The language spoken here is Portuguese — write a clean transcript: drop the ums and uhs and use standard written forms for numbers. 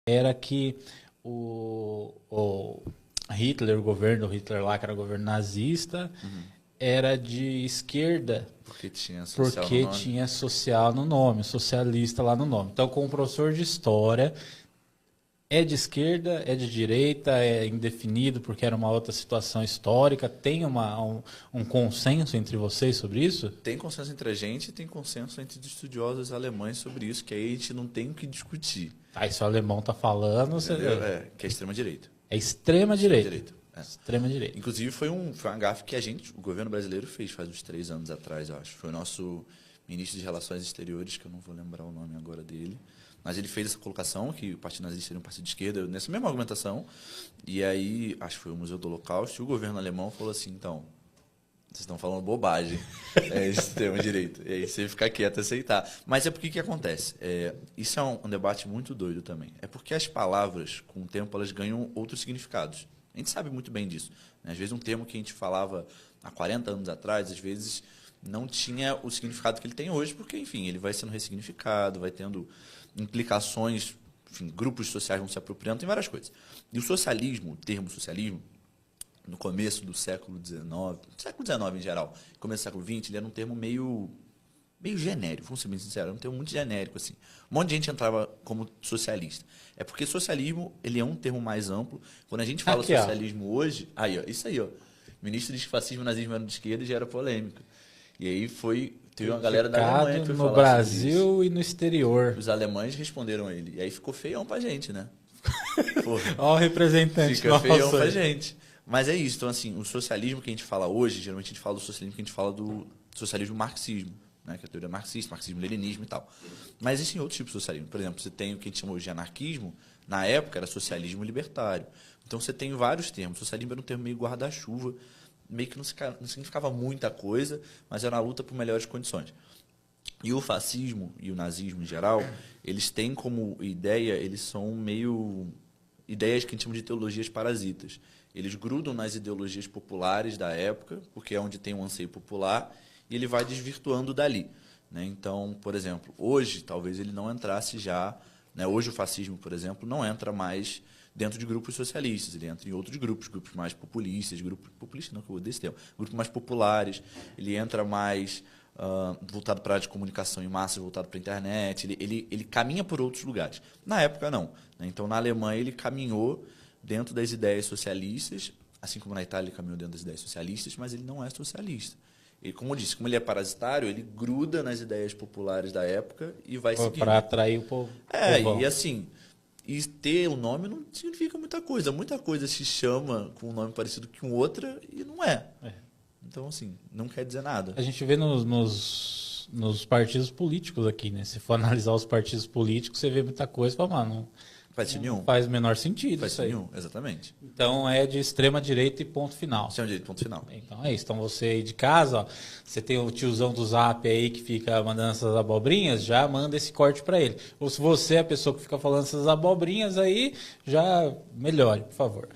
era que o Hitler, o governo do Hitler lá, que era o governo nazista, era de esquerda, Porque tinha social no nome. tinha social no nome, socialista lá no nome. Então, como professor de história, é de esquerda, é de direita, é indefinido porque era uma outra situação histórica. Tem um consenso entre vocês sobre isso? Tem consenso entre a gente e tem consenso entre os estudiosos alemães sobre isso, que aí a gente não tem o que discutir. Aí se o alemão tá falando, você Entendeu? Que é extrema-direita. é extrema direita. É. Extrema direita. Inclusive foi uma gafe que o governo brasileiro fez faz uns 3 anos atrás, eu acho. Foi o nosso ministro de Relações Exteriores, que eu não vou lembrar o nome agora dele, mas ele fez essa colocação que o Partido Nazista seria um partido de esquerda, nessa mesma argumentação, e aí, acho que foi o Museu do Holocausto, e o governo alemão falou assim, então, vocês estão falando bobagem, é extrema-direita, e aí você fica quieto e aceitar. Mas é porque que acontece? Isso é um debate muito doido também. É porque as palavras, com o tempo, elas ganham outros significados. A gente sabe muito bem disso, né? Às vezes um termo que a gente falava há 40 anos atrás, às vezes não tinha o significado que ele tem hoje, porque, enfim, ele vai sendo ressignificado, vai tendo implicações, enfim, grupos sociais vão se apropriando, tem várias coisas. E o socialismo, o termo socialismo, no começo do século XIX em geral, começo do século XX, ele era um termo meio genérico, vamos ser bem sinceros, era um termo muito genérico, assim. Um monte de gente entrava como socialista. É porque socialismo, ele é um termo mais amplo. Quando a gente fala Aqui, socialismo hoje, aí, ó, isso aí, ó. O ministro diz que fascismo e nazismo eram de esquerda e já era polêmica. E aí teve uma galera da Alemanha que foi falar no Brasil e no exterior. Os alemães responderam a ele. E aí ficou feião pra gente, né? Olha o representante. Fica feião pra gente. Mas é isso. Então, assim, o socialismo que a gente fala hoje, geralmente a gente fala do socialismo que a gente fala do socialismo marxismo, né? Que é a teoria marxista, marxismo-leninismo e tal. Mas existem outros tipos de socialismo. Por exemplo, você tem o que a gente chama hoje de anarquismo, na época era socialismo libertário. Então você tem vários termos. O socialismo era um termo meio guarda-chuva, meio que não significava muita coisa, mas era uma luta por melhores condições. E o fascismo e o nazismo em geral, eles têm como ideia, eles são meio ideias que a gente chama de ideologias parasitas. Eles grudam nas ideologias populares da época, porque é onde tem um anseio popular, e ele vai desvirtuando dali, né? Então, por exemplo, hoje talvez ele não entrasse já, né? Hoje o fascismo, por exemplo, não entra mais dentro de grupos socialistas, ele entra em outros grupos mais populistas, não que eu odeio esse termo, grupos mais populares, ele entra mais voltado para a área de comunicação em massa, voltado para a internet, ele caminha por outros lugares. Na época, não, né? Então, na Alemanha, ele caminhou dentro das ideias socialistas, assim como na Itália ele caminhou dentro das ideias socialistas, mas ele não é socialista. Ele, como eu disse, como ele é parasitário, ele gruda nas ideias populares da época e vai seguindo. Para atrair o povo. E assim, e ter o nome não significa muita coisa. Muita coisa se chama com um nome parecido com outra e não é. Então, assim, não quer dizer nada. A gente vê nos partidos políticos aqui, né? Se for analisar os partidos políticos, você vê muita coisa e fala, mano, não faz o menor sentido. Faz nenhum, exatamente. Então é de extrema direita e ponto final. Extrema direita, ponto final. Então é isso. Então você aí de casa, ó, você tem o tiozão do Zap aí que fica mandando essas abobrinhas, já manda esse corte para ele. Ou se você é a pessoa que fica falando essas abobrinhas aí, já melhore, por favor.